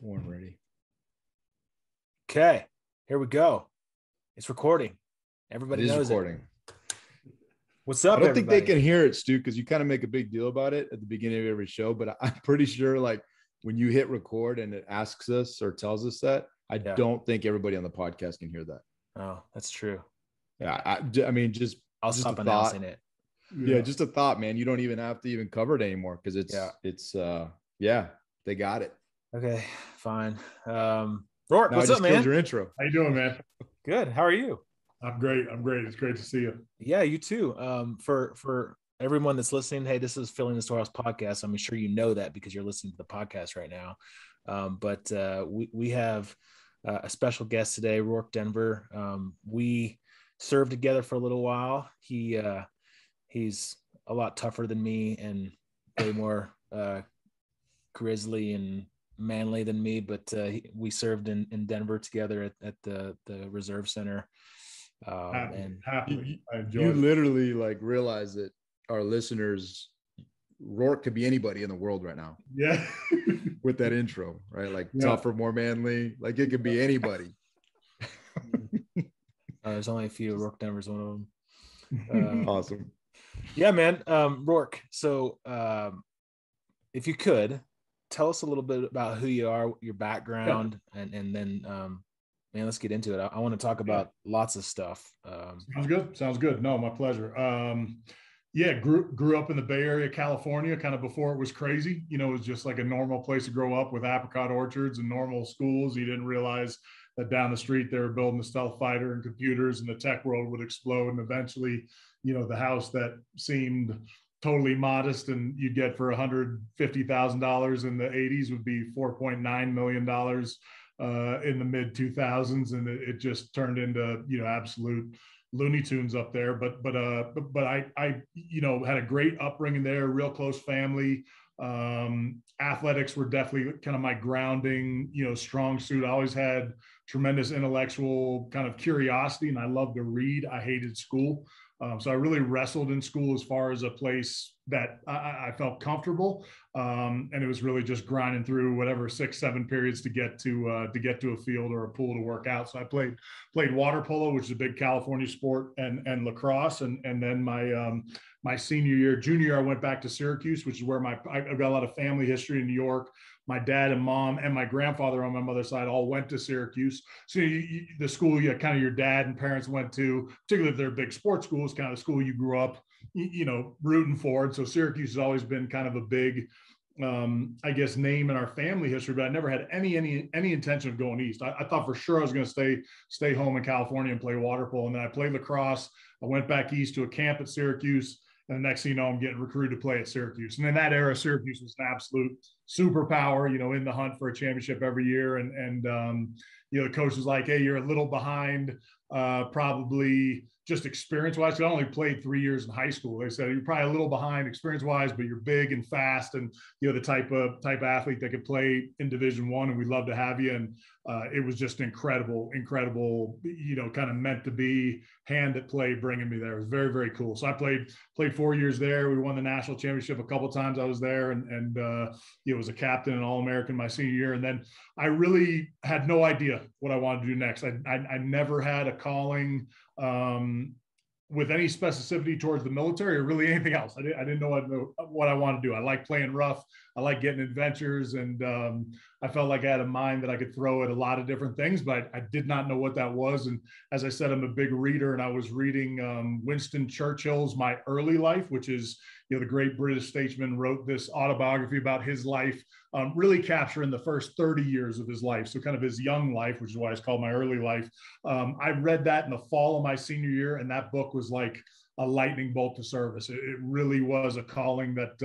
Born ready. Okay, here we go. It's recording. Everybody knows recording. It. What's up, I don't everybody? think they can hear it, Stu, because you kind of make a big deal about it at the beginning of every show. But I'm pretty sure, like, when you hit record and it asks us or tells us that, I don't think everybody on the podcast can hear that. Oh, that's true. Yeah, I mean, I'll just stop a announcing thought. it. Yeah, just a thought, man. You don't even have to even cover it anymore because they got it. Okay, fine. Rorke, what's up, man? Killed your intro. How you doing, man? Good. How are you? I'm great. It's great to see you. Yeah, you too. For everyone that's listening, hey, this is Filling the Storehouse podcast. I'm sure you know that because you're listening to the podcast right now. But we have a special guest today, Rorke Denver. We served together for a little while. He's a lot tougher than me and way more grizzly and manly than me, but we served in Denver together at the Reserve Center. Happily. You literally like realize that our listeners, Rorke could be anybody in the world right now. Yeah. With that intro, right? Like tougher, more manly, like it could be anybody. There's only a few. Rorke Denver's one of them. Awesome. Yeah, man. Rorke. So if you could tell us a little bit about who you are, your background, and then man, let's get into it. I want to talk about lots of stuff. Sounds good. No, my pleasure. Grew up in the Bay Area, California, kind of before it was crazy. You know, it was just like a normal place to grow up with apricot orchards and normal schools. You didn't realize that down the street they were building a stealth fighter and computers and the tech world would explode. And eventually, you know, the house that seemed totally modest and you'd get for $150,000 in the 80s would be $4.9 million in the mid 2000s. And it just turned into, you know, absolute Looney Tunes up there. But I, you know, had a great upbringing there, real close family. Athletics were definitely kind of my grounding, you know, strong suit. I always had tremendous intellectual kind of curiosity and I loved to read. I hated school. So I really wrestled in school as far as a place that I felt comfortable. And it was really just grinding through whatever 6-7 periods to get to a field or a pool to work out. So I played water polo, which is a big California sport, and lacrosse. And then my junior year, I went back to Syracuse, which is where I've got a lot of family history in New York. My dad and mom and my grandfather on my mother's side all went to Syracuse. So the school kind of your dad and parents went to, particularly if they're big sports schools, kind of the school you grew up, you know, rooting for. And so Syracuse has always been kind of a big, I guess, name in our family history, but I never had any intention of going east. I thought for sure I was going to stay home in California and play water polo. And then I played lacrosse. I went back east to a camp at Syracuse. And the next thing you know, I'm getting recruited to play at Syracuse. And in that era, Syracuse was an absolute superpower, you know, in the hunt for a championship every year. And you know, the coach was like, hey, you're a little behind, probably just experience-wise. I only played 3 years in high school. They said, you're probably a little behind experience-wise, but you're big and fast. And, you know, the type of athlete that could play in Division I, and we'd love to have you. And it was just incredible, you know, kind of meant to be hand at play, bringing me there. It was very, very cool. So I played 4 years there. We won the national championship a couple of times I was there, and you know, was a captain and All-American my senior year. And then I really had no idea what I wanted to do next. I never had a calling with any specificity towards the military or really anything else. I didn't know what I wanted to do. I like playing rough. I like getting adventures. And I felt like I had a mind that I could throw at a lot of different things, but I did not know what that was. And as I said, I'm a big reader, and I was reading Winston Churchill's My Early Life, which is, you know, the great British statesman wrote this autobiography about his life, really capturing the first 30 years of his life. So kind of his young life, which is why it's called My Early Life. I read that in the fall of my senior year, and that book was like a lightning bolt to service. It really was a calling that,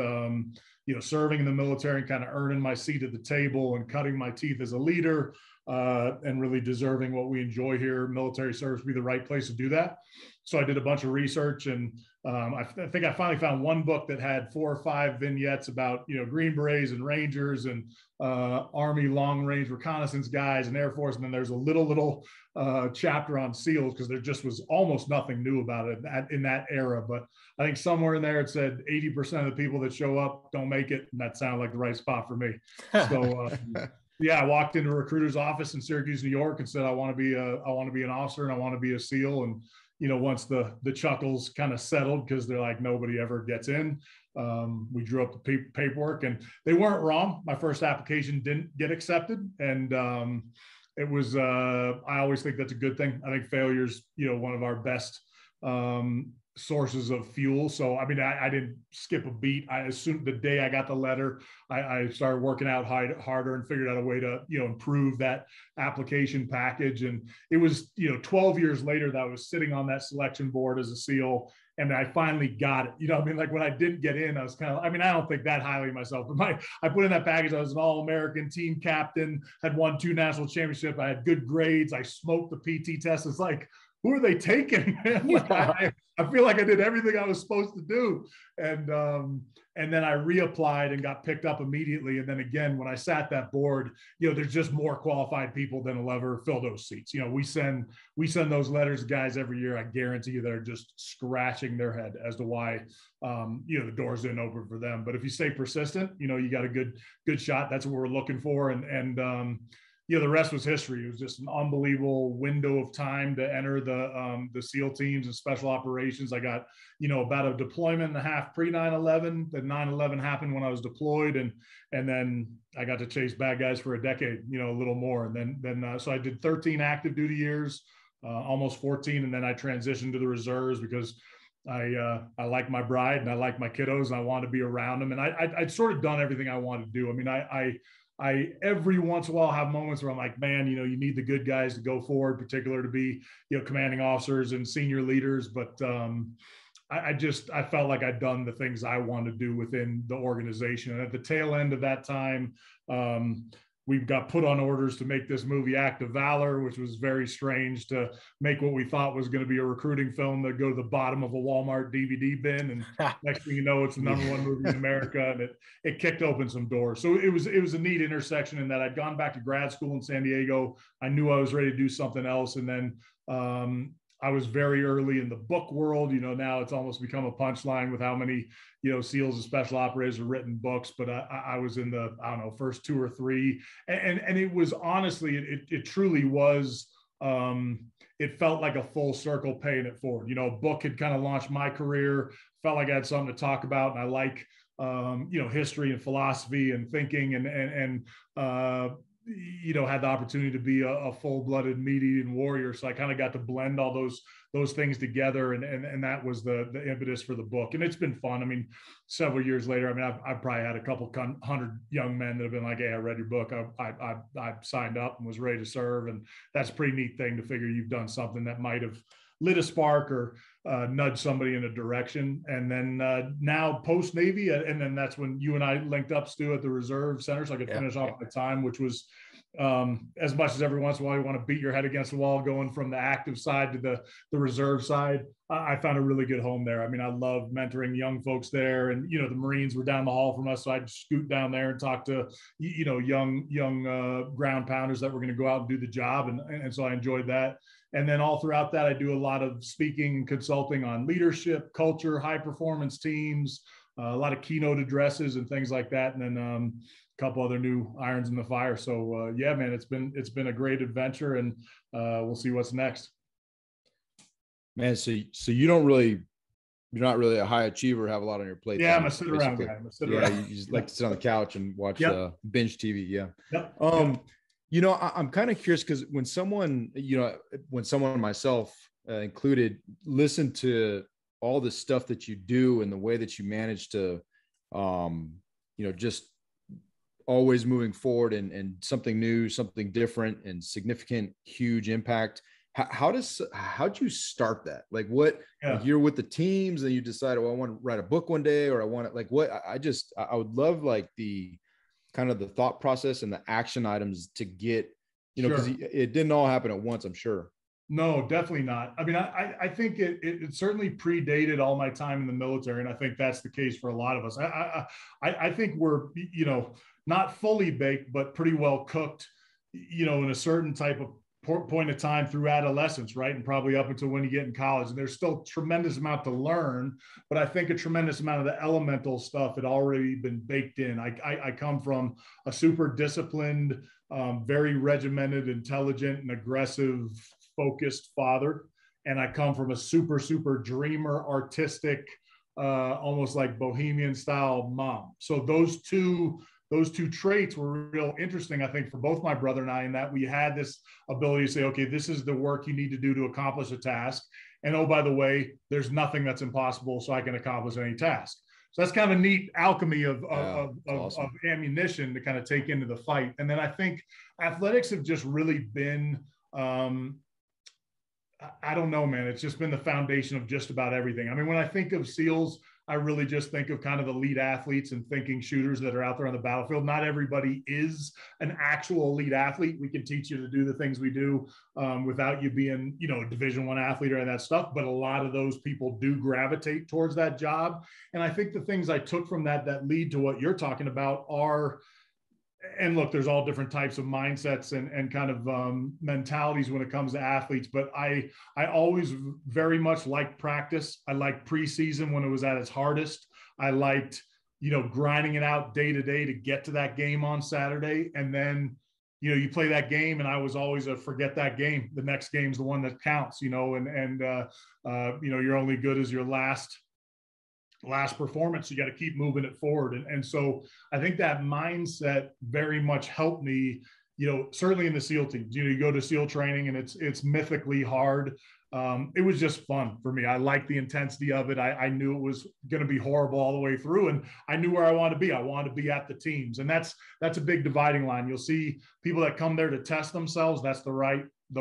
you know, serving in the military and kind of earning my seat at the table and cutting my teeth as a leader, and really deserving what we enjoy here, military service, be the right place to do that. So I did a bunch of research, and I think I finally found one book that had 4 or 5 vignettes about, you know, Green Berets and Rangers and Army long range reconnaissance guys and Air Force. And then there's a little chapter on SEALs, because there just was almost nothing new about it in that era. But I think somewhere in there it said 80% of the people that show up don't make it. And that sounded like the right spot for me. So Yeah, I walked into a recruiter's office in Syracuse, New York, and said, I want to be an officer and I want to be a SEAL. And once the chuckles kind of settled, because they're like, nobody ever gets in, we drew up the paperwork, and they weren't wrong. My first application didn't get accepted, and it was. I always think that's a good thing. I think failure's one of our best sources of fuel. So, I mean, I didn't skip a beat. I assumed the day I got the letter, I started working out harder and figured out a way to, improve that application package. And it was, 12 years later that I was sitting on that selection board as a SEAL, and I finally got it. Like when I didn't get in, I was kind of, I don't think that highly of myself, but I put in that package. I was an All-American team captain, had won 2 national championships. I had good grades. I smoked the PT test. It's like, who are they taking? Like, I feel like I did everything I was supposed to do. And then I reapplied and got picked up immediately. And then again, when I sat that board, there's just more qualified people than will ever fill those seats. We send those letters to guys every year. I guarantee you they're just scratching their head as to why, the doors didn't open for them. But if you stay persistent, you got a good shot. That's what we're looking for. And the rest was history. It was just an unbelievable window of time to enter the SEAL teams and special operations. I got, about a deployment and a half pre 9/11. The 9/11 happened when I was deployed, and then I got to chase bad guys for a decade, a little more. And then so I did 13 active duty years, almost 14, and then I transitioned to the reserves because I like my bride and I like my kiddos and I want to be around them. And I'd sort of done everything I wanted to do. I mean, I every once in a while have moments where I'm like, man, you need the good guys to go forward, particular to be, commanding officers and senior leaders. But I felt like I'd done the things I wanted to do within the organization. And at the tail end of that time, we got put on orders to make this movie Act of Valor, which was very strange, to make what we thought was going to be a recruiting film that go to the bottom of a Walmart DVD bin. And next thing you know, it's the #1 movie in America. And it kicked open some doors. So it was a neat intersection in that I'd gone back to grad school in San Diego. I knew I was ready to do something else. And then I was very early in the book world. Now it's almost become a punchline with how many, SEALs and special operators have written books, but I was in the, first 2 or 3. And it was honestly, it truly was, it felt like a full circle paying it forward. A book had kind of launched my career, felt like I had something to talk about. And I like, history and philosophy and thinking and had the opportunity to be a full-blooded meat-eating warrior. So I kind of got to blend all those things together. And that was the impetus for the book. And it's been fun. I mean, several years later, I've probably had a couple 100 young men that have been like, hey, I read your book. I signed up and was ready to serve. And that's a pretty neat thing to figure you've done something that might've lit a spark or nudge somebody in a direction. And then now post Navy, and then that's when you and I linked up, Stu, at the Reserve Center, so I could finish off my time, which was as much as every once in a while you want to beat your head against the wall, going from the active side to the reserve side. I found a really good home there. I mean, I love mentoring young folks there, and the Marines were down the hall from us, so I'd scoot down there and talk to young ground pounders that were going to go out and do the job, and so I enjoyed that. And then all throughout that, I do a lot of speaking, consulting on leadership, culture, high performance teams, a lot of keynote addresses and things like that. And then a couple other new irons in the fire. So yeah, man, it's been a great adventure, and we'll see what's next. Man, so you're not really a high achiever, have a lot on your plate. Yeah, I'm a sit around guy. You just like to sit on the couch and watch binge TV. Yeah. Yep. I'm kind of curious because when someone myself included, listen to all the stuff that you do and the way that you manage to, just always moving forward and something new, something different, and significant, huge impact. How'd you start that? Like what, like you're with the teams and you decide, oh, I want to write a book one day, or I want to, like, what, I would love like the kind of the thought process and the action items to get, because it didn't all happen at once, I'm sure. No, definitely not. I mean, I think it certainly predated all my time in the military. And I think that's the case for a lot of us. I think we're, not fully baked, but pretty well cooked, in a certain type of point of time through adolescence, right? And probably up until when you get in college. And there's still a tremendous amount to learn, but I think a tremendous amount of the elemental stuff had already been baked in. I come from a super disciplined, very regimented, intelligent, and aggressive, focused father. And I come from a super, super dreamer, artistic, almost like bohemian style mom. So those two traits were real interesting, I think, for both my brother and I, in that we had this ability to say, okay, this is the work you need to do to accomplish a task. And oh, by the way, there's nothing that's impossible, so I can accomplish any task. So that's kind of a neat alchemy of awesome. Of ammunition to kind of take into the fight. And then I think athletics have just really been, I don't know, man. It's just been the foundation of just about everything. I mean, when I think of SEALs, I really just think of kind of elite athletes and thinking shooters that are out there on the battlefield. Not everybody is an actual elite athlete. We can teach you to do the things we do without you being, you know, a Division I athlete or any of that stuff. But a lot of those people do gravitate towards that job. And I think the things I took from that lead to what you're talking about are, and look, there's all different types of mindsets and kind of mentalities when it comes to athletes, but I always very much liked practice. I liked preseason when it was at its hardest. I liked, you know, grinding it out day to day to get to that game on Saturday. And then, you know, you play that game, and I was always a forget that game. The next game's the one that counts, you know, and you know, you're only good as your last performance. You got to keep moving it forward. And so I think that mindset very much helped me, you know, certainly in the SEAL teams. You know, you go to SEAL training and it's mythically hard. It was just fun for me. I liked the intensity of it. I knew it was going to be horrible all the way through, and I knew where I wanted to be. I wanted to be at the teams. And that's a big dividing line. You'll see people that come there to test themselves. That's the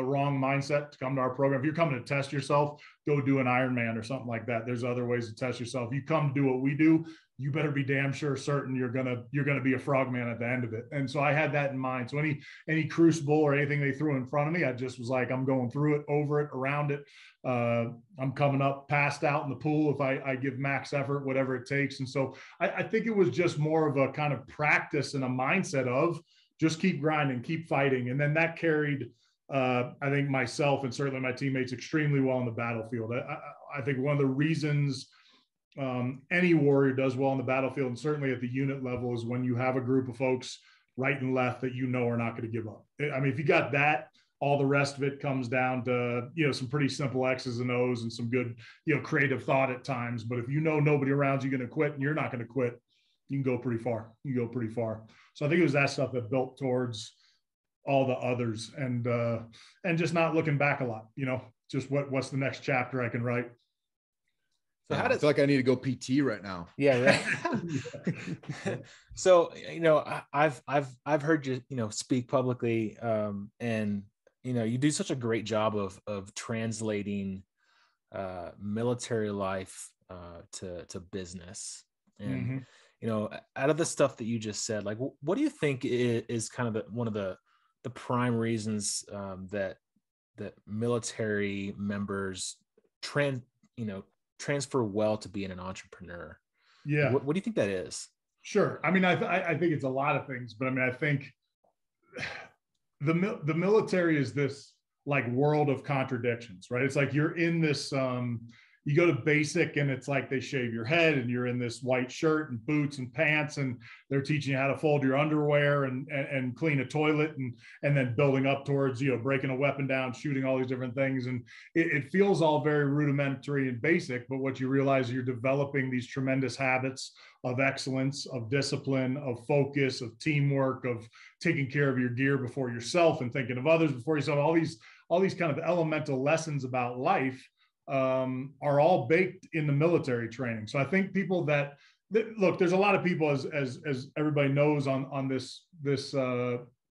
wrong mindset to come to our program. If you're coming to test yourself, go do an Ironman or something like that. There's other ways to test yourself. You come to do what we do, you better be damn sure certain you're gonna be a frogman at the end of it. And so I had that in mind. So any crucible or anything they threw in front of me, I just was like, I'm going through it, over it, around it. I'm coming up, passed out in the pool if I give max effort, whatever it takes. And so I think it was just more of a kind of practice and a mindset of just keep grinding, keep fighting. And then that carried I think myself and certainly my teammates extremely well on the battlefield. I think one of the reasons any warrior does well on the battlefield, and certainly at the unit level, is when you have a group of folks right and left that you know are not going to give up. I mean, if you got that, all the rest of it comes down to, you know, some pretty simple X's and O's and some good, you know, creative thought at times. But if you know nobody around you going to quit and you're not going to quit, you can go pretty far. So I think it was that stuff that built towards all the others, and just not looking back a lot, you know, just what's the next chapter I can write. So I feel like I need to go PT right now. Yeah. Right. So, you know, I've heard you, you know, speak publicly, and, you know, you do such a great job of translating military life to business. And, you know, out of the stuff that you just said, like, what do you think is kind of one of the prime reasons that military members transfer well to being an entrepreneur? Yeah. What do you think that is? Sure. I mean, I think it's a lot of things, but I mean, I think the military is this like world of contradictions, right? It's like you're in this, you go to basic and it's like they shave your head and you're in this white shirt and boots and pants, and they're teaching you how to fold your underwear and clean a toilet, and then building up towards, you know, breaking a weapon down, shooting all these different things. And it feels all very rudimentary and basic, but what you realize, you're developing these tremendous habits of excellence, of discipline, of focus, of teamwork, of taking care of your gear before yourself and thinking of others before yourself. All these kind of elemental lessons about life are all baked in the military training. So I think people that look, there's a lot of people, as everybody knows on this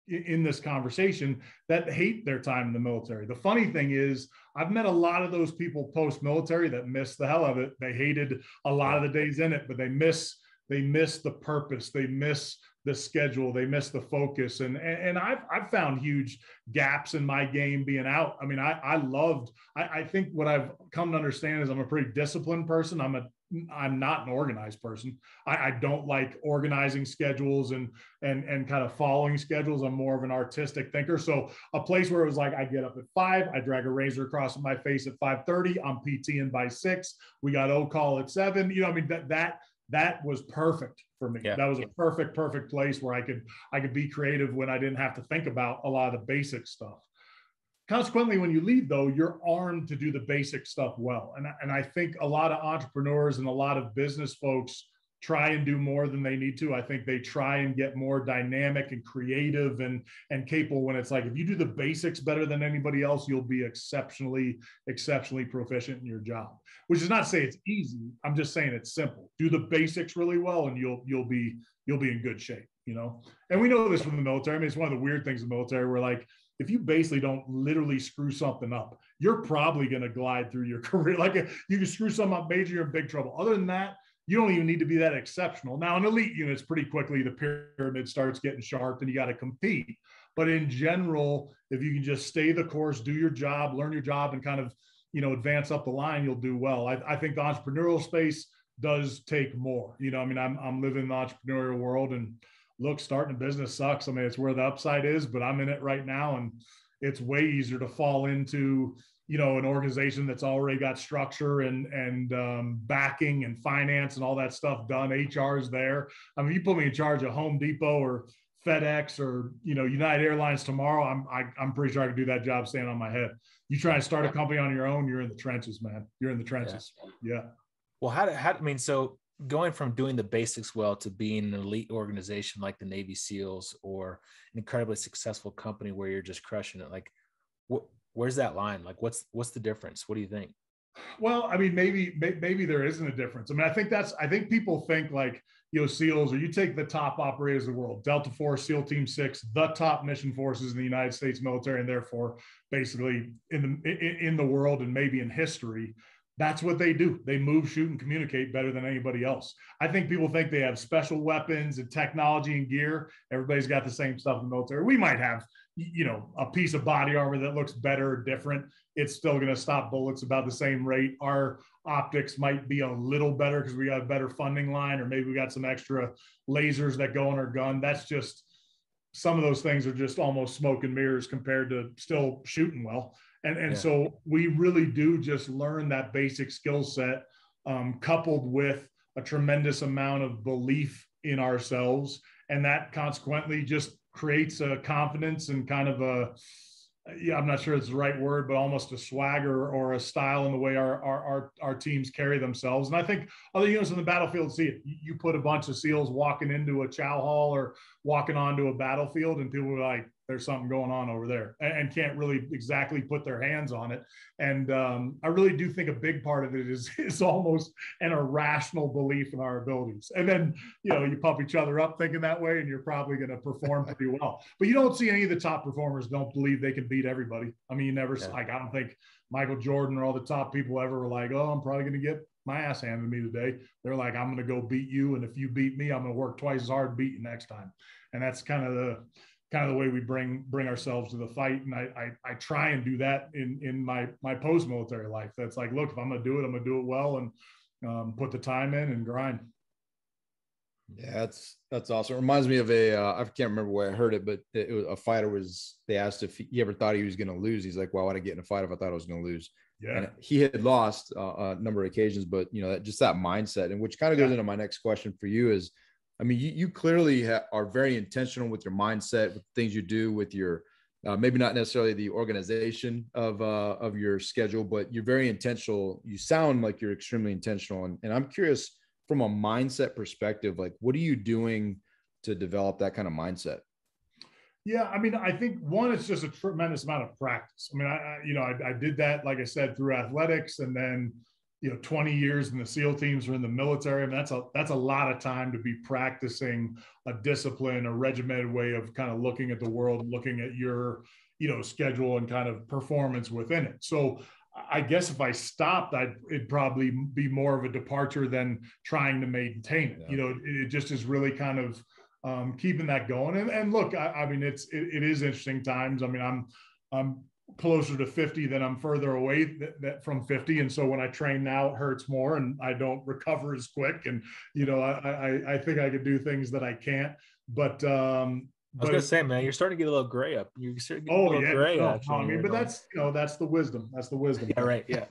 in this conversation, that hate their time in the military. The funny thing is, I've met a lot of those people post-military that miss the hell of it. They hated a lot of the days in it, but they miss the purpose. They miss the schedule. They miss the focus. And I've found huge gaps in my game being out. I mean, I think what I've come to understand is I'm a pretty disciplined person. I'm a I'm not an organized person. I don't like organizing schedules and kind of following schedules. I'm more of an artistic thinker. So a place where it was like, I get up at 5, I drag a razor across my face at 5:30, I'm PTing by 6, we got O-call at 7. You know, I mean, that was perfect for me. Yeah. That was a perfect place where I could be creative when I didn't have to think about a lot of the basic stuff. Consequently, when you lead, though, you're armed to do the basic stuff well. And I think a lot of entrepreneurs and a lot of business folks try and do more than they need to. I think they try and get more dynamic and creative and capable when it's like, if you do the basics better than anybody else, you'll be exceptionally proficient in your job, which is not to say it's easy. I'm just saying it's simple. Do the basics really well and you'll be in good shape, you know? And we know this from the military. I mean, it's one of the weird things in the military where, like, if you basically don't literally screw something up, you're probably going to glide through your career. Like, you can screw something up major, you're in big trouble. Other than that, you don't even need to be that exceptional. Now, in elite units, pretty quickly, the pyramid starts getting sharp and you got to compete. But in general, if you can just stay the course, do your job, learn your job, and kind of, you know, advance up the line, you'll do well. I think the entrepreneurial space does take more. You know, I mean, I'm living in the entrepreneurial world, and look, starting a business sucks. I mean, it's where the upside is, but I'm in it right now, and it's way easier to fall into, you know, an organization that's already got structure and backing and finance and all that stuff done. HR is there. I mean, you put me in charge of Home Depot or FedEx or, you know, United Airlines tomorrow, I'm pretty sure I can do that job standing on my head. You try and start a company on your own, you're in the trenches, man. You're in the trenches. Yeah. Well, I mean, so going from doing the basics well to being an elite organization like the Navy SEALs or an incredibly successful company where you're just crushing it, like, where's that line? Like, what's the difference? What do you think? Well, I mean, maybe there isn't a difference. I mean, I think people think, like, you know, SEALs, or you take the top operators of the world, Delta Force, SEAL Team 6, the top mission forces in the United States military, and therefore basically in the world and maybe in history. That's what they do. They move, shoot, and communicate better than anybody else. I think people think they have special weapons and technology and gear. Everybody's got the same stuff in the military. We might have, you know, a piece of body armor that looks better or different. It's still going to stop bullets about the same rate. Our optics might be a little better because we got a better funding line, or maybe we got some extra lasers that go on our gun. That's just, some of those things are just almost smoke and mirrors compared to still shooting well. And so we really do just learn that basic skill set, coupled with a tremendous amount of belief in ourselves. And that consequently just creates a confidence and kind of I'm not sure it's the right word, but almost a swagger or a style in the way our teams carry themselves. And I think other units on the battlefield see it. You put a bunch of SEALs walking into a chow hall or walking onto a battlefield, and people are like, there's something going on over there, and can't really exactly put their hands on it. And I really do think a big part of it is almost an irrational belief in our abilities. And then, you know, you pump each other up thinking that way, and you're probably going to perform pretty well. But you don't see any of the top performers don't believe they can beat everybody. I mean, you never, like, I don't think Michael Jordan or all the top people ever were like, oh, I'm probably going to get my ass handed to me today. They're like, I'm going to go beat you, and if you beat me, I'm going to work twice as hard to beat you next time. And that's kind of the way we bring ourselves to the fight. And I try and do that in my post-military life. That's like, look, if I'm going to do it, I'm going to do it well, and put the time in and grind. Yeah, that's awesome. It reminds me of I can't remember where I heard it, but it was a fighter they asked if he ever thought he was going to lose. He's like, why would I get in a fight if I thought I was going to lose? Yeah. And he had lost a number of occasions, but, you know, just that mindset, and which kind of goes into my next question for you is, I mean, you clearly are very intentional with your mindset, with things you do, with your maybe not necessarily the organization of your schedule, but you're very intentional. You sound like you're extremely intentional. And I'm curious, from a mindset perspective, like, what are you doing to develop that kind of mindset? Yeah, I mean, I think one, it's just a tremendous amount of practice. I mean, I did that, like I said, through athletics, and then, you know, 20 years in the SEAL teams or in the military. I mean, that's a lot of time to be practicing a discipline, a regimented way of kind of looking at the world and looking at your, you know, schedule and kind of performance within it. So I guess if I stopped, it'd probably be more of a departure than trying to maintain it. Yeah. You know, it just is really kind of keeping that going. And look, I mean, it is interesting times. I mean, I'm closer to 50 than I'm further away from 50. And so when I train now, it hurts more and I don't recover as quick. And, I think I could do things that I can't, but, I was gonna say, man, you're starting to get a little gray up. You're starting to get a little gray, actually. No, I mean, but that's the wisdom. That's the wisdom. Yeah, right. Yeah.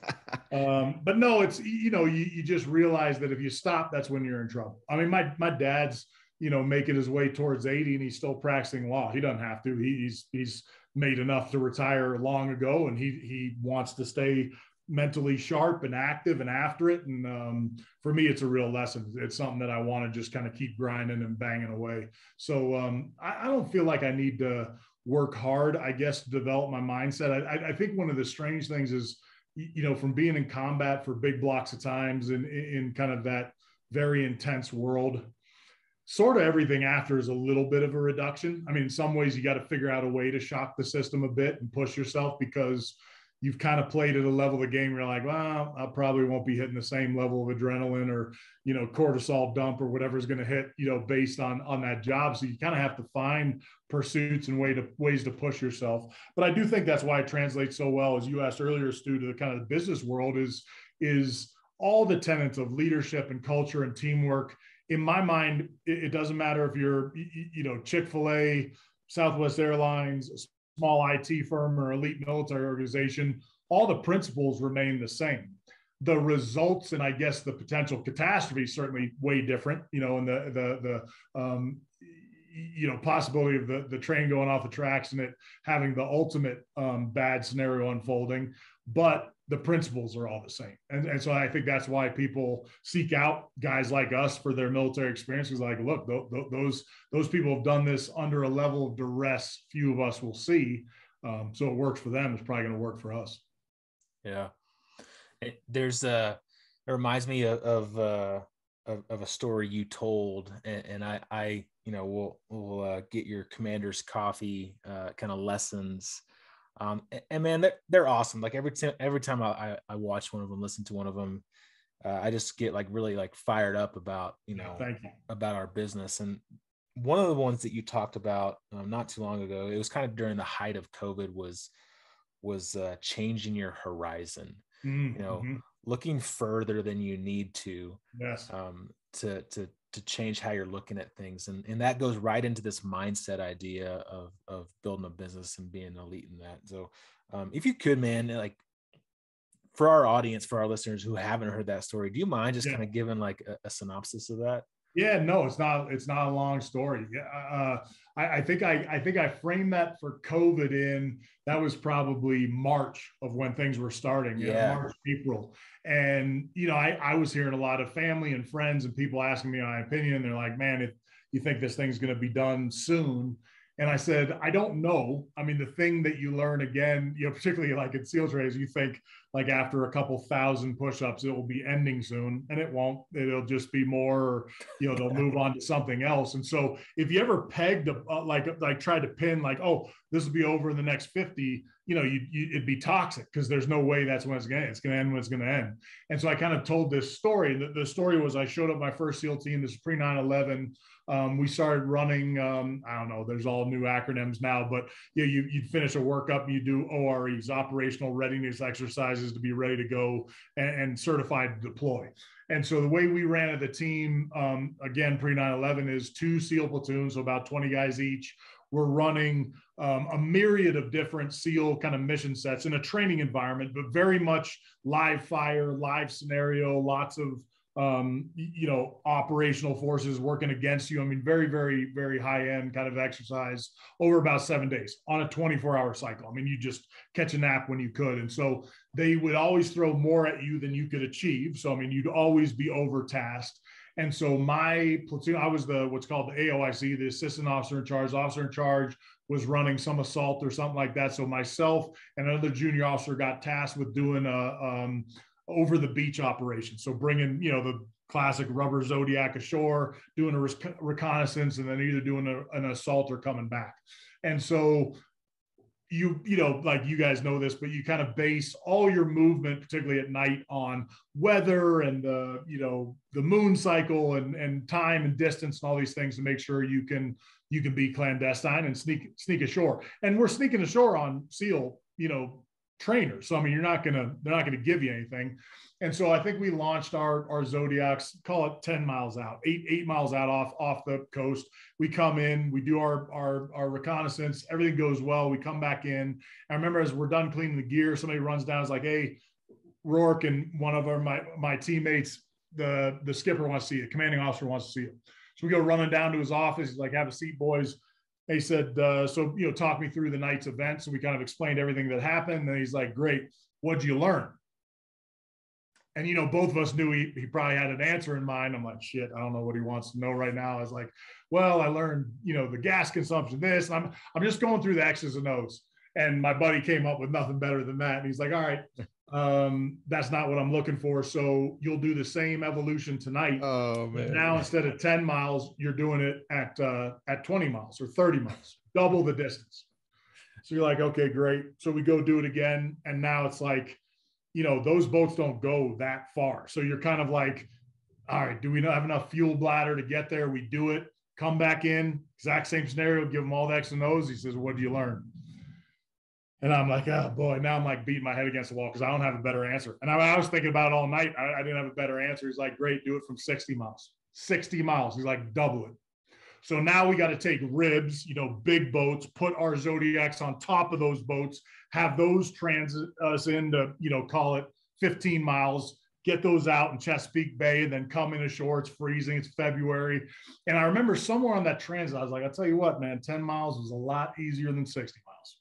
But no, it's, you just realize that if you stop, that's when you're in trouble. I mean, my dad's, making his way towards 80 and he's still practicing law. He doesn't have to. He's made enough to retire long ago, and he wants to stay mentally sharp and active and after it. And for me, it's a real lesson. It's something that I want to just kind of keep grinding and banging away. So I don't feel like I need to work hard, I guess, to develop my mindset. I think one of the strange things is, from being in combat for big blocks of times and in kind of that very intense world, sort of everything after is a little bit of a reduction. I mean, in some ways you got to figure out a way to shock the system a bit and push yourself, because you've kind of played at a level of the game where you're like, well, I probably won't be hitting the same level of adrenaline or, cortisol dump or whatever's going to hit, based on that job. So you kind of have to find pursuits and ways to push yourself. But I do think that's why it translates so well, as you asked earlier, Stu, to the kind of the business world is all the tenets of leadership and culture and teamwork. In my mind, it doesn't matter if you're, Chick-fil-A, Southwest Airlines, a small IT firm, or elite military organization, all the principles remain the same. The results and I guess the potential catastrophe certainly way different, and the possibility of the train going off the tracks and it having the ultimate bad scenario unfolding. But the principles are all the same. And so I think that's why people seek out guys like us for their military experiences. Like, look, those people have done this under a level of duress few of us will see. So it works for them. It's probably going to work for us. Yeah. It reminds me of a story you told, and I we'll get your commander's coffee kind of lessons. And man, they're awesome. Like every time I watch one of them, listen to one of them, I just get really fired up about, about our business. And one of the ones that you talked about not too long ago, it was kind of during the height of COVID, was changing your horizon, looking further than you need to, yes, to change how you're looking at things. And that goes right into this mindset idea of building a business and being elite in that. So if you could, man, for our audience, for our listeners who haven't heard that story, do you mind just kind of giving a synopsis of that? Yeah, no, it's not a long story. I think I framed that for COVID that was probably March of when things were starting. March, April. And, I was hearing a lot of family and friends and people asking me my opinion. They're like, man, if you think this thing's going to be done soon. And I said, I don't know. I mean, the thing that you learn again, particularly in SEAL training, you think after a couple thousand push-ups, it will be ending soon, and it won't. It'll just be more, they'll move on to something else. And so if you ever pegged, tried to pin oh, this will be over in the next 50, it'd be toxic, because there's no way that's when it's going to end when it's going to end. And so I kind of told this story. The story was, I showed up my first SEAL team. This is pre 9/11. We started running, I don't know, there's all new acronyms now, but you'd finish a workup, you do OREs, operational readiness exercises, to be ready to go and certified to deploy. And so the way we ran at the team, again, pre 9/11, is 2 SEAL platoons, so about 20 guys each. We're running a myriad of different SEAL kind of mission sets in a training environment, but very much live fire, live scenario, lots of operational forces working against you. I mean, very, very, very high end kind of exercise over about 7 days on a 24-hour cycle. I mean, you just catch a nap when you could. And so they would always throw more at you than you could achieve. So, I mean, you'd always be overtasked. And so my platoon, I was what's called the AOIC, the assistant officer in charge. Officer in charge was running some assault or something like that. So myself and another junior officer got tasked with doing over the beach operation. So bringing, the classic rubber Zodiac ashore, doing a reconnaissance, and then either doing an assault or coming back. And so you guys know this, but you kind of base all your movement, particularly at night, on weather and the moon cycle and time and distance and all these things to make sure you can be clandestine and sneak ashore. And we're sneaking ashore on SEAL trainers. So, I mean, they're not going to give you anything. And so I think we launched our Zodiacs, call it 10 miles out, eight miles out off the coast. We come in, we do our reconnaissance, everything goes well. We come back in. I remember as we're done cleaning the gear, somebody runs down, is like, hey, Rorke, and one of my teammates, the skipper wants to see you, commanding officer wants to see you. So we go running down to his office. He's like, have a seat, boys. He said, so, talk me through the night's event. So we kind of explained everything that happened. And he's like, great. What'd you learn? And, both of us knew he probably had an answer in mind. I'm like, shit, I don't know what he wants to know right now. I was like, well, I learned, the gas consumption, this, and I'm just going through the X's and O's. And my buddy came up with nothing better than that. And he's like, all right, that's not what I'm looking for. So you'll do the same evolution tonight. Oh man. Now, instead of 10 miles, you're doing it at 20 miles or 30 miles, double the distance. So you're like, okay, great. So we go do it again. And now it's like, those boats don't go that far. So you're kind of like, all right, do we not have enough fuel bladder to get there? We do it, come back in, exact same scenario, give him all the X and O's. He says, what do you learn? And I'm like, oh boy, now I'm like beating my head against the wall because I don't have a better answer. And I was thinking about it all night. I didn't have a better answer. He's like, great, do it from 60 miles. 60 miles. He's like, double it. So now we got to take ribs, big boats, put our Zodiacs on top of those boats, have those transit us into, call it 15 miles, get those out in Chesapeake Bay, and then come in ashore. It's freezing. It's February. And I remember somewhere on that transit, I was like, I'll tell you what, man, 10 miles was a lot easier than 60 miles.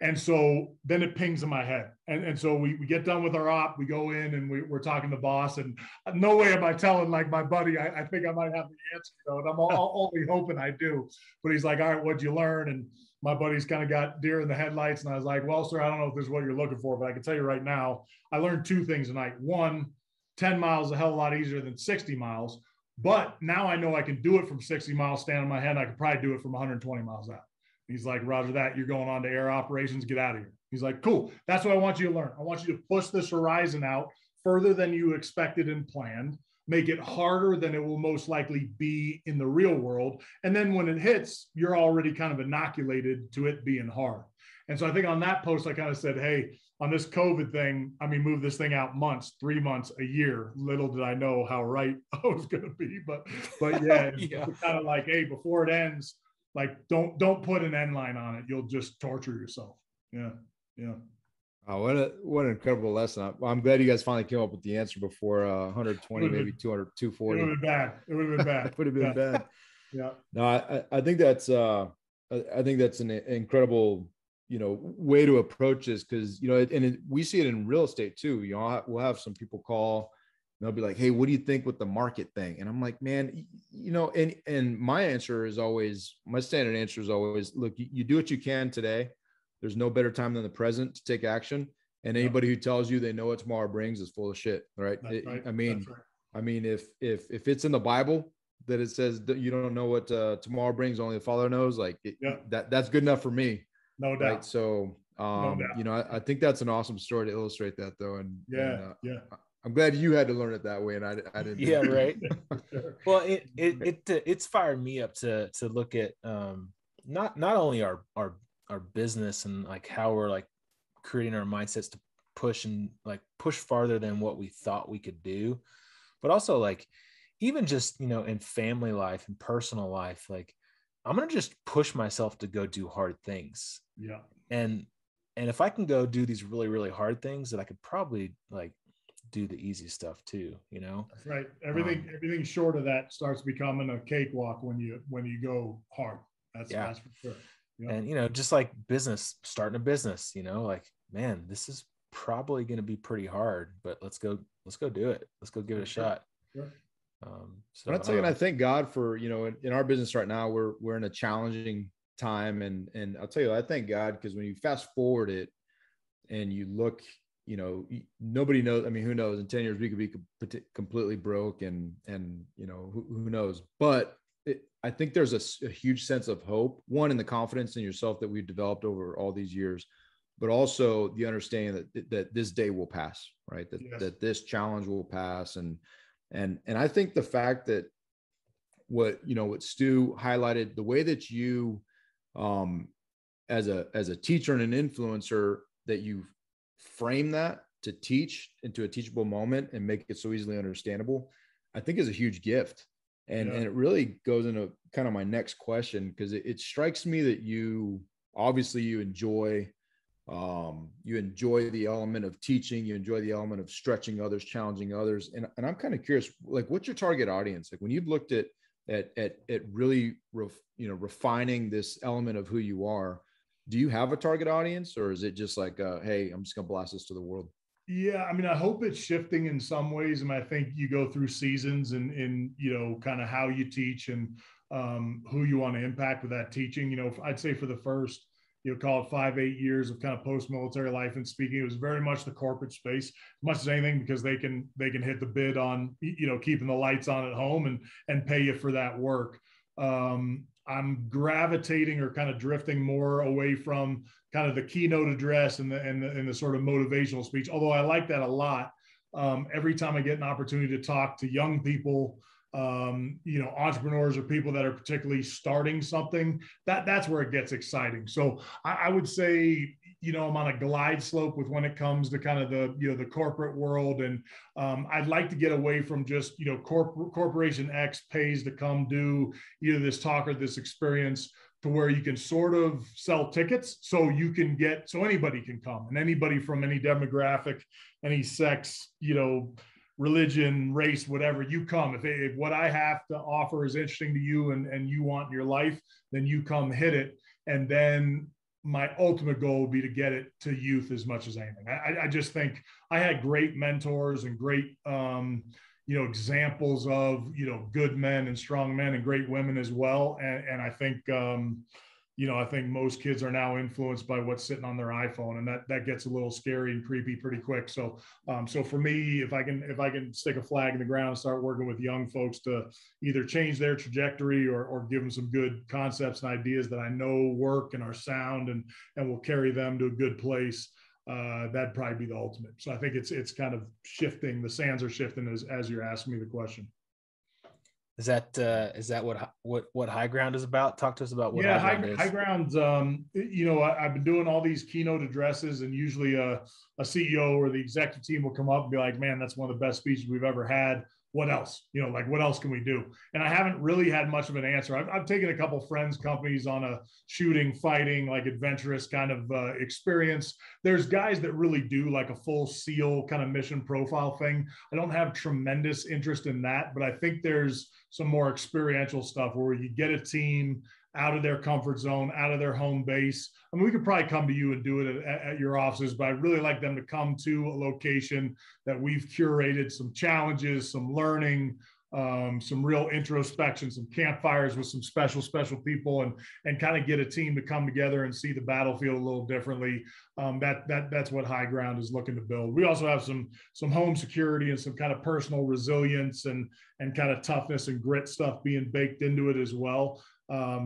And so then it pings in my head. And so we get done with our op, we go in and we're talking to the boss, and no way am I telling like my buddy, I think I might have the answer, and I'm only hoping I do. But he's like, all right, what'd you learn? And my buddy's kind of got deer in the headlights. And I was like, well, sir, I don't know if this is what you're looking for, but I can tell you right now, I learned two things tonight. One, 10 miles is a hell of a lot easier than 60 miles. But now I know I can do it from 60 miles, stand on my head. And I could probably do it from 120 miles out. He's like, roger that. You're going on to air operations. Get out of here. He's like, cool. That's what I want you to learn. I want you to push this horizon out further than you expected and planned, make it harder than it will most likely be in the real world. And then when it hits, you're already kind of inoculated to it being hard. And so I think on that post, I kind of said, hey, on this COVID thing, move this thing out months, 3 months, a year. Little did I know how right I was going to be, but yeah, yeah. It's kind of like, hey, before it ends, like, don't put an end line on it. You'll just torture yourself. Yeah. Yeah. Oh, what an incredible lesson. I'm glad you guys finally came up with the answer before 120, maybe 200, 240. It would have been bad. It would have been bad. It would have been bad. Yeah. No, I think that's an incredible, way to approach this, because, we see it in real estate too. We'll have some people call, and they'll be like, hey, what do you think with the market thing? And I'm like, man, and my answer is always, my standard answer is always, look, you do what you can today. There's no better time than the present to take action. And anybody who tells you they know what tomorrow brings is full of shit. Right. Right. I mean, if it's in the Bible that it says that you don't know what tomorrow brings, only the Father knows, like that's good enough for me. No doubt. Right? So, I think that's an awesome story to illustrate that though. And I'm glad you had to learn it that way, and I didn't. Yeah, right. Well, it's fired me up to look at not only our business and like how we're like creating our mindsets to push farther than what we thought we could do, but also like even just in family life and personal life, like I'm gonna just push myself to go do hard things. Yeah. And if I can go do these really, really hard things, that I could probably like do the easy stuff too, That's right. Everything short of that starts becoming a cakewalk when you go hard. That's for sure. Yeah. And just like starting a business, like, man, this is probably going to be pretty hard, but let's go do it. Let's go give it a shot. Sure. So I'm saying, I thank God for, in our business right now, we're in a challenging time. And I'll tell you, I thank God, because when you fast forward it and you look, nobody knows. I mean, who knows? In 10 years, we could be completely broke and who knows? But I think there's a huge sense of hope, one, in the confidence in yourself that we've developed over all these years, but also the understanding that this day will pass, right? That this challenge will pass. And I think the fact that what Stu highlighted, the way that you, as a teacher and an influencer, that you frame that to teach into a teachable moment and make it so easily understandable, I think is a huge gift. And it really goes into kind of my next question, because it strikes me that you enjoy the element of teaching, you enjoy the element of stretching others, challenging others. And I'm kind of curious, like, what's your target audience? Like, when you've looked at really, refining this element of who you are, do you have a target audience, or is it just like, hey, I'm just going to blast this to the world? Yeah, I mean, I hope it's shifting in some ways. I think you go through seasons in kind of how you teach and who you want to impact with that teaching. I'd say for the first, call it 5-8 years of kind of post-military life and speaking, it was very much the corporate space, as much as anything, because they can hit the bid on, keeping the lights on at home and pay you for that work. I'm gravitating or kind of drifting more away from kind of the keynote address and the sort of motivational speech, although I like that a lot. Every time I get an opportunity to talk to young people, entrepreneurs or people that are particularly starting something, that's where it gets exciting. So I would say, I'm on a glide slope with when it comes to kind of the corporate world. And I'd like to get away from just, corporation X pays to come do either this talk or this experience, to where you can sort of sell tickets so anybody can come, and anybody from any demographic, any sex, religion, race, whatever, you come. If what I have to offer is interesting to you and you want in your life, then you come hit it. And then my ultimate goal would be to get it to youth as much as anything. I just think I had great mentors and great, examples of, good men and strong men and great women as well. And I think, I think most kids are now influenced by what's sitting on their iPhone, and that gets a little scary and creepy pretty quick. So for me, if I can stick a flag in the ground and start working with young folks to either change their trajectory or give them some good concepts and ideas that I know work and are sound and will carry them to a good place, that'd probably be the ultimate. So I think it's kind of shifting. The sands are shifting as you're asking me the question. Is that what High Ground is about? Talk to us about what High Ground's. I've been doing all these keynote addresses, and usually a CEO or the executive team will come up and be like, "Man, that's one of the best speeches we've ever had. What else? What else can we do?" And I haven't really had much of an answer. I've taken a couple friends' companies on a shooting, fighting, like adventurous kind of experience. There's guys that really do like a full SEAL kind of mission profile thing. I don't have tremendous interest in that, but I think there's some more experiential stuff where you get a team out of their comfort zone, out of their home base. I mean, we could probably come to you and do it at your offices, but I'd really like them to come to a location that we've curated, some challenges, some learning, some real introspection, some campfires with some special people, and kind of get a team to come together and see the battlefield a little differently. That's what High Ground is looking to build. We also have some home security and some kind of personal resilience and kind of toughness and grit stuff being baked into it as well.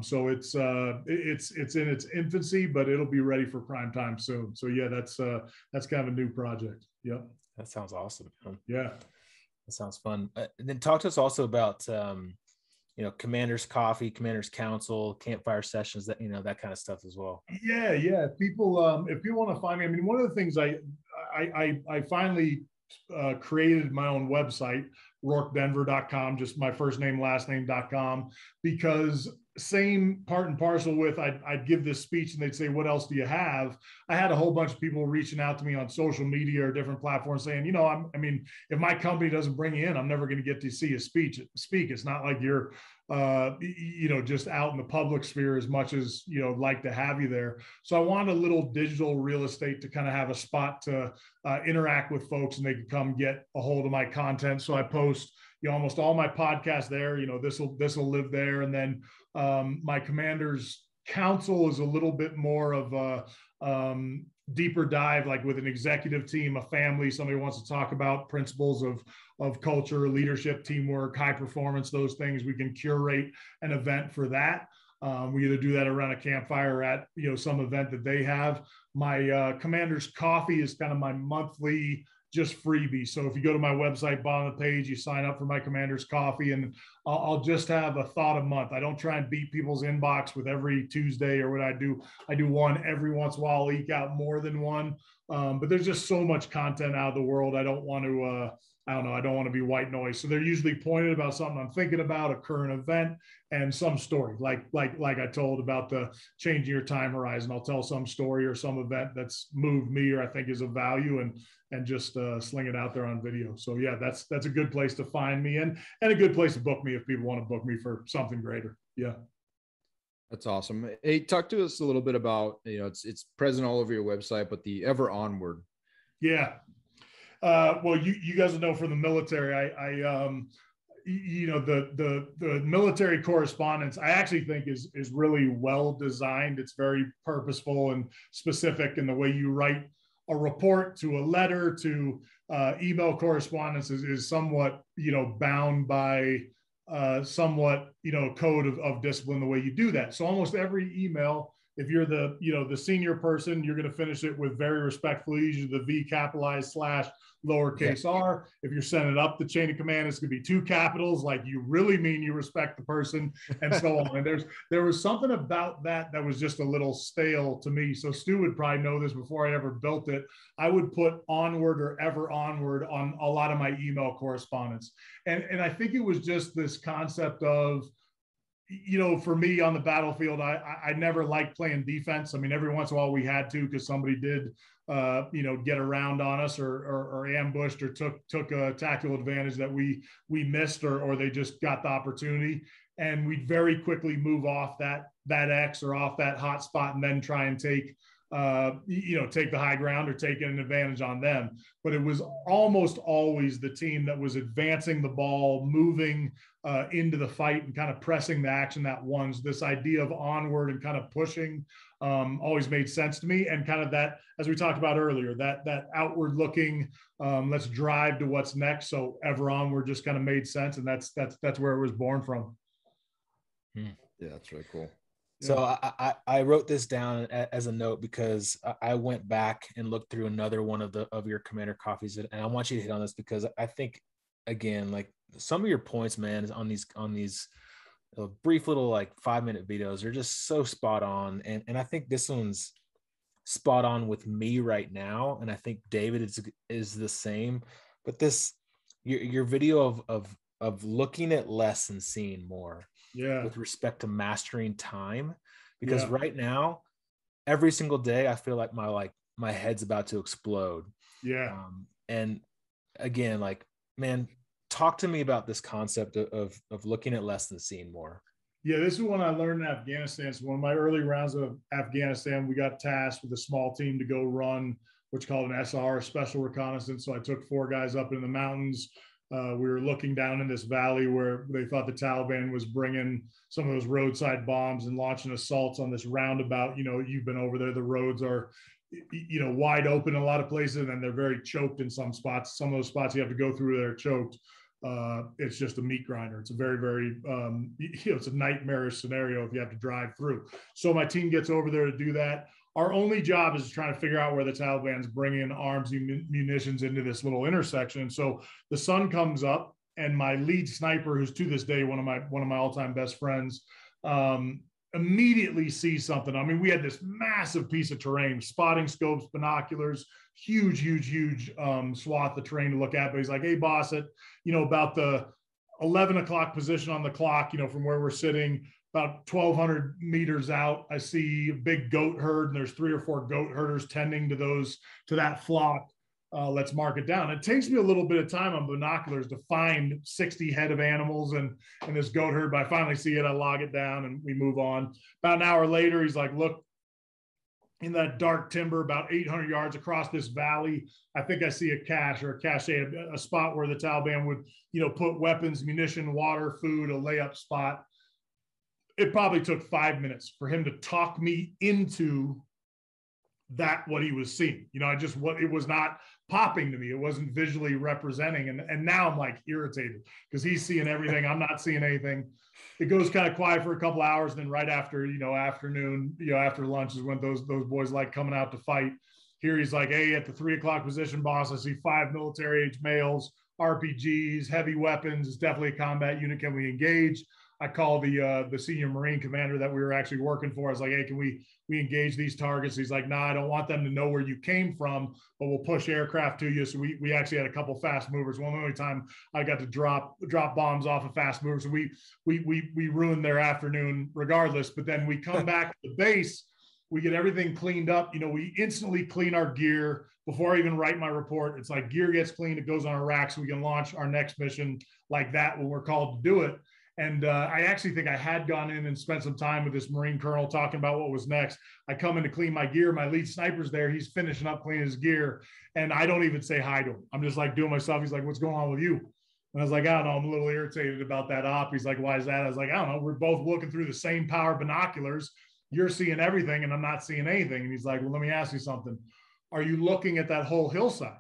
So it's in its infancy, but it'll be ready for prime time soon. So yeah, that's kind of a new project. Yep. That sounds awesome. Yeah. That sounds fun. And then talk to us also about, Commander's Coffee, Commander's Council, campfire sessions, that kind of stuff as well. Yeah. People, if you want to find me, I mean, one of the things I finally created my own website, RorkeDenver.com, just my first name, last name.com, because same part and parcel with I'd give this speech and they'd say, "What else do you have?" I had a whole bunch of people reaching out to me on social media or different platforms saying, if my company doesn't bring you in, I'm never going to get to see you speak. It's not like you're just out in the public sphere as much as like to have you there. So I wanted a little digital real estate to kind of have a spot to interact with folks, and they could come get a hold of my content. So I post almost all my podcasts there. This will live there. And then my Commander's Council is a little bit more of a deeper dive, like with an executive team, a family, somebody wants to talk about principles of culture, leadership, teamwork, high performance, those things. We can curate an event for that. We either do that around a campfire or at some event that they have. My Commander's Coffee is kind of my monthly just freebies. So if you go to my website, bottom of the page, you sign up for my Commander's Coffee, and I'll just have a thought a month. I don't try and beat people's inbox with every Tuesday or what I do. I do one every once in a while. I'll eke out more than one. But there's just so much content out of the world. I don't want to, I don't know, I don't want to be white noise. So they're usually pointed about something I'm thinking about, a current event, and some story, like I told about the changing your time horizon. I'll tell some story or some event that's moved me or I think is of value, and just sling it out there on video. So yeah, that's a good place to find me, and a good place to book me if people want to book me for something greater. Yeah. That's awesome. Hey, talk to us a little bit about, it's present all over your website, but the Ever Onward. Yeah. Well, you guys will know from the military, the military correspondence, I actually think is really well designed. It's very purposeful and specific in the way you write a report to a letter to email correspondence is somewhat, bound by somewhat, code of discipline, the way you do that. So almost every email, if you're the senior person, you're going to finish it with very respectfully, usually the V capitalized / lowercase r. If you're sending it up the chain of command, it's going to be 2 capitals, like you really mean you respect the person, and so on. And there was something about that was just a little stale to me. So Stu would probably know this before I ever built it. I would put onward or ever onward on a lot of my email correspondence. And I think it was just this concept of, for me on the battlefield, I never liked playing defense. I mean, every once in a while we had to, because somebody did, get around on us or ambushed or took a tactical advantage that we missed, or they just got the opportunity. And we'd very quickly move off that X or off that hot spot, and then try and take the high ground or take an advantage on them. But it was almost always the team that was advancing the ball, moving into the fight, and kind of pressing the action that won. This idea of onward and kind of pushing always made sense to me. And kind of that, as we talked about earlier, that outward looking, let's drive to what's next. So ever onward just kind of made sense. And that's where it was born from. Yeah, that's really cool. So I wrote this down as a note because I went back and looked through another one of your Commander Coffees, and I want you to hit on this because I think, again, like some of your points, man, is on these brief little like 5-minute videos are just so spot on, and I think this one's spot on with me right now, and I think David is the same. But this your video of looking at less and seeing more. Yeah. With respect to mastering time, because right now, every single day, I feel like my head's about to explode. Yeah. And again, like, man, talk to me about this concept of looking at less than seeing more. Yeah, this is one I learned in Afghanistan. So one of my early rounds of Afghanistan, we got tasked with a small team to go run what's called an SR, special reconnaissance. So I took 4 guys up in the mountains. We were looking down in this valley where they thought the Taliban was bringing some of those roadside bombs and launching assaults on this roundabout. You've been over there. The roads are, wide open in a lot of places, and they're very choked in some spots. Some of those spots you have to go through, they're choked. It's just a meat grinder. It's a very, very, it's a nightmarish scenario if you have to drive through. So my team gets over there to do that. Our only job is trying to figure out where the Taliban's bringing arms and munitions into this little intersection. So the sun comes up, and my lead sniper, who's to this day one of my all-time best friends, immediately sees something. I mean, we had this massive piece of terrain, spotting scopes, binoculars, huge swath of terrain to look at. But he's like, "Hey, boss, at about the 11 o'clock position on the clock, from where we're sitting, about 1,200 meters out, I see a big goat herd, and there's 3 or 4 goat herders tending to that flock. Let's mark it down." It takes me a little bit of time on binoculars to find 60 head of animals and this goat herd, but I finally see it. I log it down, and we move on. About an hour later, he's like, "Look, in that dark timber, about 800 yards across this valley, I think I see a cache, a spot where the Taliban would, put weapons, munition, water, food, a layup spot." It probably took 5 minutes for him to talk me into that, what he was seeing. It was not popping to me. It wasn't visually representing. And now I'm like irritated because he's seeing everything. I'm not seeing anything. It goes kind of quiet for a couple hours. And then right after, afternoon, after lunch is when those boys like coming out to fight. Here he's like, hey, at the 3 o'clock position, boss, I see 5 military age males, RPGs, heavy weapons. It's definitely a combat unit. Can we engage? I called the senior Marine commander that we were actually working for. I was like, hey, can we engage these targets? He's like, nah, I don't want them to know where you came from, but we'll push aircraft to you. So we actually had a couple fast movers. One only time I got to drop bombs off of fast movers. So we ruined their afternoon regardless. But then we come back to the base. We get everything cleaned up. You know, we instantly clean our gear before I even write my report. It's like gear gets cleaned, it goes on a rack so we can launch our next mission like that when we're called to do it. And I actually think I had gone in and spent some time with this Marine colonel talking about what was next. I come in to clean my gear. My lead sniper's there. He's finishing up cleaning his gear. And I don't even say hi to him. I'm just like doing my stuff. He's like, what's going on with you? And I was like, I don't know. I'm a little irritated about that op. He's like, why is that? I was like, I don't know. We're both looking through the same power binoculars. You're seeing everything and I'm not seeing anything. And he's like, well, let me ask you something. Are you looking at that whole hillside?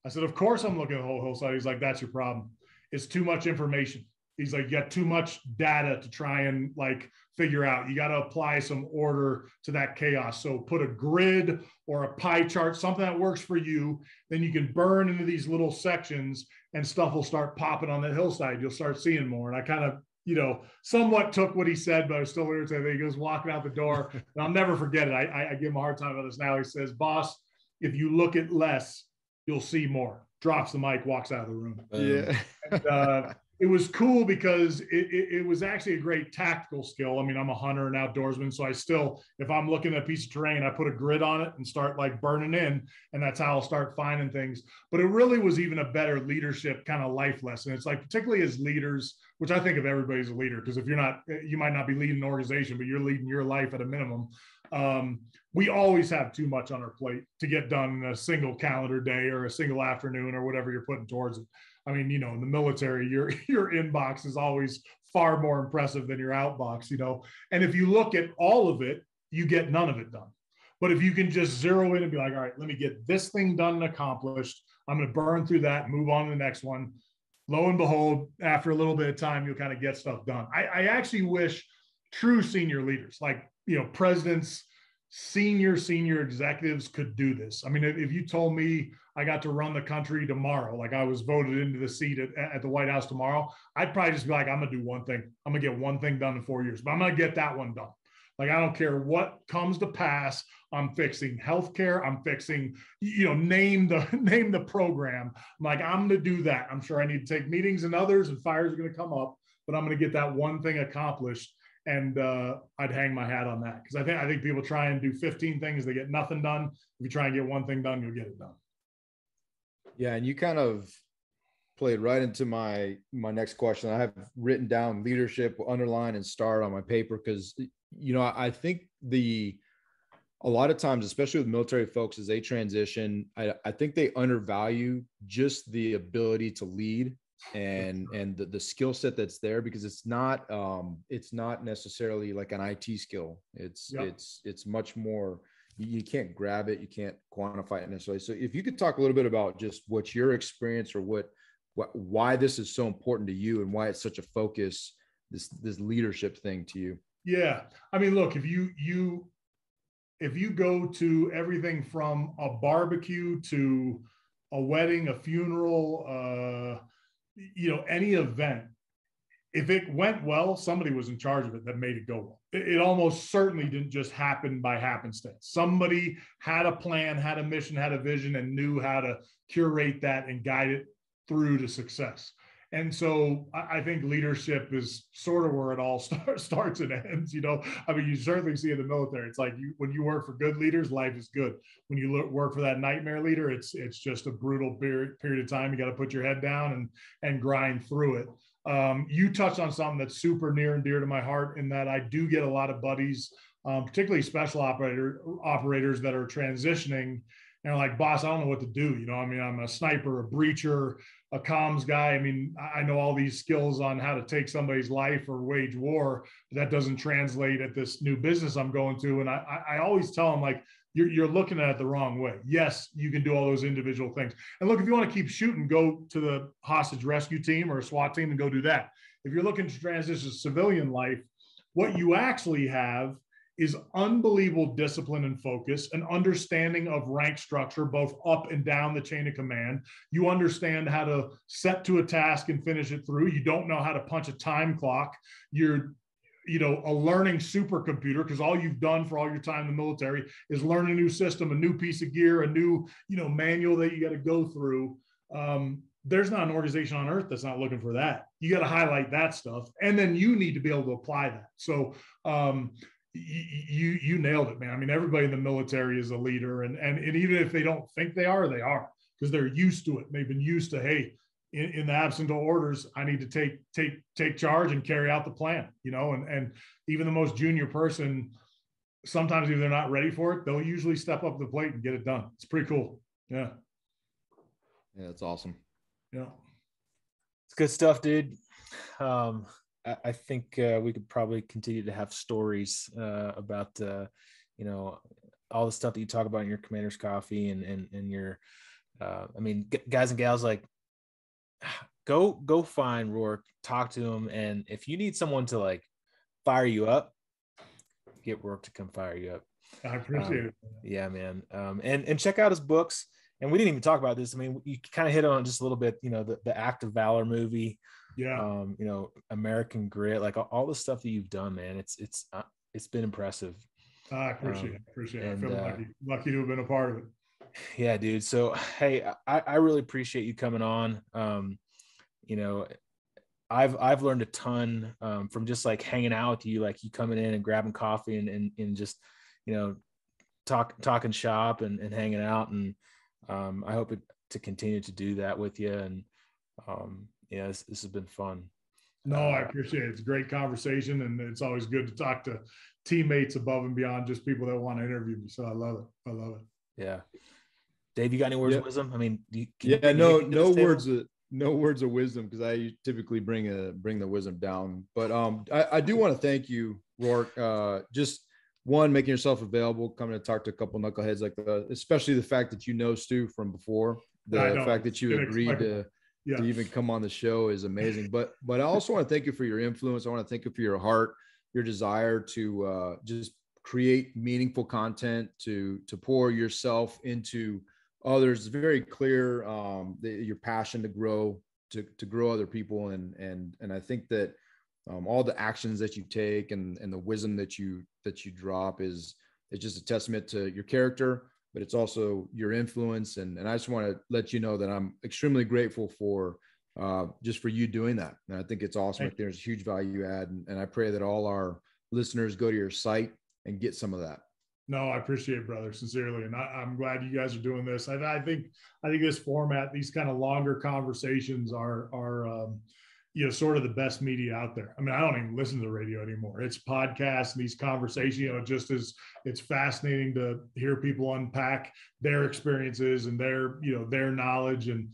I said, of course I'm looking at the whole hillside. He's like, that's your problem. It's too much information. He's like, you got too much data to try and like figure out. You got to apply some order to that chaos. So put a grid or a pie chart, something that works for you. Then you can burn into these little sections and stuff will start popping on the hillside. You'll start seeing more. And I kind of, you know, somewhat took what he said, but I was still irritated. He goes walking out the door. And I'll never forget it. I give him a hard time about this now. He says, boss, if you look at less, you'll see more. Drops the mic, walks out of the room. Yeah. And, it was cool because it was actually a great tactical skill. I mean, I'm a hunter and outdoorsman, so I still, if I'm looking at a piece of terrain, I put a grid on it and start like burning in, and that's how I'll start finding things. But it really was even a better leadership kind of life lesson. It's like, particularly as leaders, which I think of everybody as a leader, because if you're not, you might not be leading an organization, but you're leading your life at a minimum. We always have too much on our plate to get done in a single calendar day or a single afternoon or whatever you're putting towards it. I mean, you know, in the military, your inbox is always far more impressive than your outbox, you know. And if you look at all of it, you get none of it done. But if you can just zero in and be like, all right, let me get this thing done and accomplished. I'm going to burn through that, move on to the next one. Lo and behold, after a little bit of time, you'll kind of get stuff done. I actually wish true senior leaders, like, you know, presidents, senior executives could do this. I mean, if you told me I got to run the country tomorrow, like I was voted into the seat at the White House tomorrow, I'd probably just be like, I'm going to do one thing. I'm going to get one thing done in 4 years, but I'm going to get that one done. Like, I don't care what comes to pass. I'm fixing healthcare. I'm fixing, you know, name the program. I'm like, I'm going to do that. I'm sure I need to take meetings and others and fires are going to come up, but I'm going to get that one thing accomplished. And I'd hang my hat on that, because I think people try and do 15 things, they get nothing done. If you try and get one thing done, you'll get it done. Yeah, and you kind of played right into my next question. I have written down leadership, underline, and start on my paper, because, you know, I think a lot of times, especially with military folks, as they transition, I think they undervalue just the ability to lead and the skill set that's there, because it's not necessarily like an IT skill. It's much more, you can't grab it, you can't quantify it necessarily. So if you could talk a little bit about just what your experience, or why this is so important to you and why it's such a focus, this leadership thing to you. Yeah. I mean, look, if you go to everything from a barbecue to a wedding, a funeral, you know, any event, if it went well, somebody was in charge of it that made it go well. It almost certainly didn't just happen by happenstance. Somebody had a plan, had a mission, had a vision, and knew how to curate that and guide it through to success. And so I think leadership is sort of where it all starts and ends. You know, I mean, you certainly see in the military, it's like when you work for good leaders, life is good. When you work for that nightmare leader, it's just a brutal period of time. You got to put your head down and grind through it. You touched on something that's super near and dear to my heart, in that I do get a lot of buddies, particularly special operators that are transitioning. And they're like, boss, I don't know what to do. You know, I mean, I'm a sniper, a breacher, a comms guy. I mean, I know all these skills on how to take somebody's life or wage war, but that doesn't translate at this new business I'm going to. And I always tell them, like, you're looking at it the wrong way. Yes, you can do all those individual things. And look, if you want to keep shooting, go to the hostage rescue team or a SWAT team and go do that. If you're looking to transition to civilian life, what you actually have is unbelievable discipline and focus, an understanding of rank structure, both up and down the chain of command. You understand how to set to a task and finish it through. You don't know how to punch a time clock. You're, a learning supercomputer, because all you've done for all your time in the military is learn a new system, a new piece of gear, a new, manual that you got to go through. There's not an organization on earth that's not looking for that. You got to highlight that stuff, and then you need to be able to apply that. So you nailed it, man. I mean, everybody in the military is a leader, and even if they don't think they are, because they're used to it. They've been used to, hey, in the absence of orders, I need to take charge and carry out the plan, and even the most junior person, sometimes if they're not ready for it, they'll usually step up to the plate and get it done. It's pretty cool. Yeah. Yeah, that's awesome. Yeah. It's good stuff, dude. I think we could probably continue to have stories about, all the stuff that you talk about in your Commander's Coffee and your, guys and gals, like, go find Rorke, talk to him. And if you need someone to like fire you up, get Rorke to come fire you up. I appreciate it. Yeah, man. And check out his books. And we didn't even talk about this. I mean, you kind of hit on it just a little bit, the Act of Valor movie, yeah. American Grit, like all the stuff that you've done, man. It's been impressive. I appreciate it. I feel lucky to have been a part of it. Yeah, dude. So, hey, I really appreciate you coming on. I've learned a ton from just like hanging out with you, like you coming in and grabbing coffee and just, talking shop and hanging out. And I hope to continue to do that with you. And this has been fun. No, I appreciate it. It's a great conversation, and it's always good to talk to teammates above and beyond just people that want to interview me. So I love it. Yeah. Dave, you got any words of wisdom? I mean, no words of wisdom, because I typically bring the wisdom down. But I do want to thank you, Rorke. Just one, making yourself available, coming to talk to a couple knuckleheads like that, especially the fact that Stu from before, the fact that you agreed to even come on the show is amazing. But I also want to thank you for your influence. I want to thank you for your heart, your desire to just create meaningful content, to pour yourself into others. It's very clear your passion to grow other people, and I think that all the actions that you take and the wisdom that you drop is just a testament to your character, but it's also your influence. And I just want to let you know that I'm extremely grateful for just for you doing that. And I think it's awesome. There's a huge value add, and I pray that all our listeners go to your site and get some of that. No, I appreciate it, brother, sincerely. And I'm glad you guys are doing this. I think this format, these kind of longer conversations are sort of the best media out there. I mean, I don't even listen to the radio anymore. It's podcasts and these conversations, just as it's fascinating to hear people unpack their experiences and their knowledge, and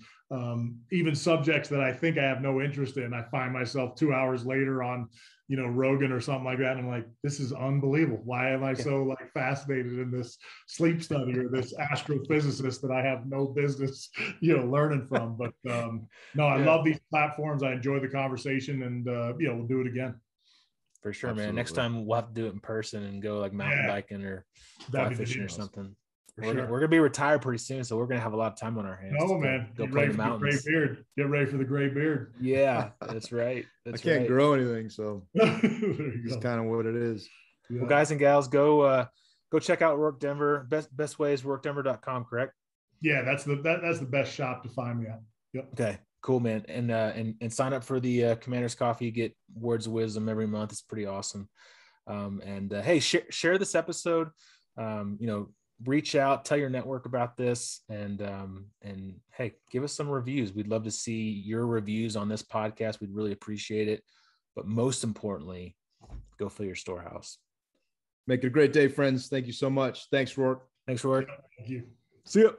even subjects that I think I have no interest in. I find myself 2 hours later on, Rogan or something like that. And I'm like, this is unbelievable. Why am I so fascinated in this sleep study or this astrophysicist that I have no business, learning from? But I love these platforms. I enjoy the conversation, and we'll do it again. For sure, Absolutely. Man. Next time we'll have to do it in person and go like mountain biking or fly fishing or something. We're going to be retired pretty soon, so we're going to have a lot of time on our hands. No, man. Go play in the mountains. Get ready for the gray beard. Yeah, that's right. I can't grow anything, so it's kind of what it is. Yeah. Well, guys and gals, go check out Rorke Denver. Best way is rorkedenver.com, correct? Yeah, that's the best shop to find me at. Yep. Okay, cool, man. And sign up for the Commander's Coffee. Get words of wisdom every month. It's pretty awesome. Hey, share this episode. Reach out, tell your network about this, and hey, give us some reviews. We'd love to see your reviews on this podcast. We'd really appreciate it. But most importantly, go fill your storehouse. Make it a great day, friends. Thank you so much. Thanks, Rorke. Thanks, Rorke. Thank you. See you.